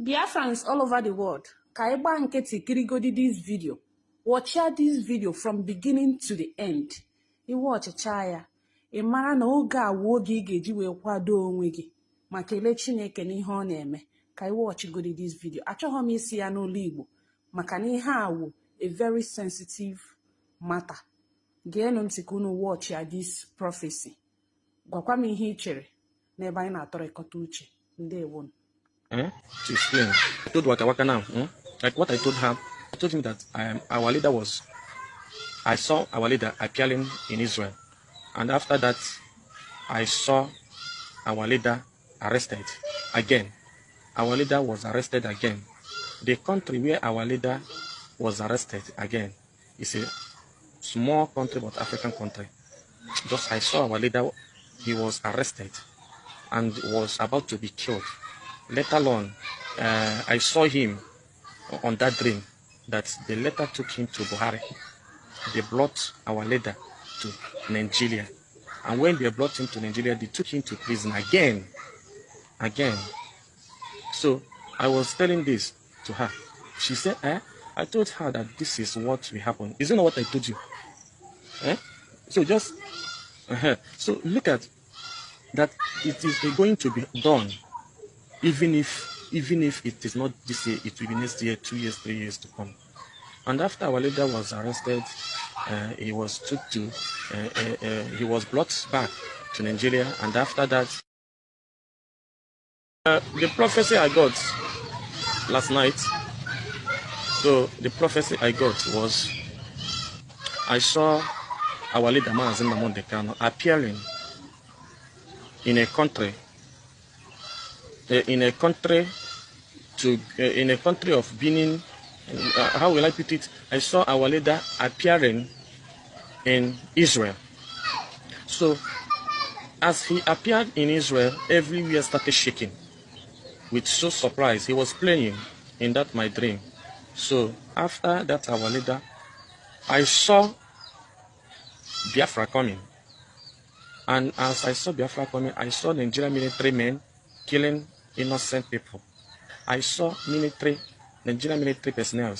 Biafrans all over the world, ka ịgba nkịtị kirigodi this video. Watch this video from beginning to the end. I watcha ya, ị mara na oge a wụ oge ị ga-eji wee kwado onwe gị ma kelee Chineke n'ihe ọ na-eme. Ka I watch godi this video. Achọghị m isi ya n'olu Igbo maka na ihe a wụ a very sensitive matter. Geenụ ntị ka unu watch ya this prophecy. Gwakwa m ihe ị chere n'ebe anyị na-atọrịkọta uche. Ndewo. To explain, I told Waka now, like what I told her. I told him that our leader was, I saw our leader appearing in Israel, and after that, I saw our leader arrested again. Our leader was arrested again. The country where our leader was arrested again is a small country, but African country. Just I saw our leader, he was arrested and was about to be killed. Later on, I saw him on that dream that the letter took him to Buhari. They brought our leader to Nigeria. And when they brought him to Nigeria, they took him to prison again. So I was telling this to her. She said, I told her that this is what will happen. Isn't that what I told you? So just, so look at that it is going to be done. Even if it is not this year, it will be next year, 2 years, 3 years to come. And after our leader was arrested, he was took to, he was brought back to Nigeria. And after that, the prophecy I got last night. So the prophecy I got was, I saw our leader Nnamdi Kanu appearing in a country. In a country of Benin, how will I put it? I saw our leader appearing in Israel. So, as he appeared in Israel, everywhere started shaking. With so surprise, he was playing in that my dream. So, after that, our leader, I saw Biafra coming. And as I saw Biafra coming, I saw Nigerian military men killing innocent people. I saw Nigerian military personnel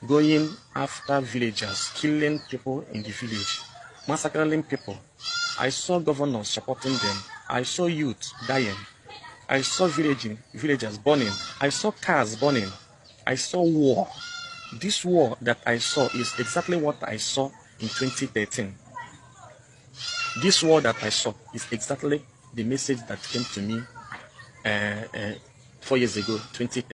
going after villagers, killing people in the village, massacring people. I saw governors supporting them. I saw youth dying. I saw villagers burning. I saw cars burning. I saw war. This war that I saw is exactly what I saw in 2013. This war that I saw is exactly the message that came to me 4 years ago, 2013.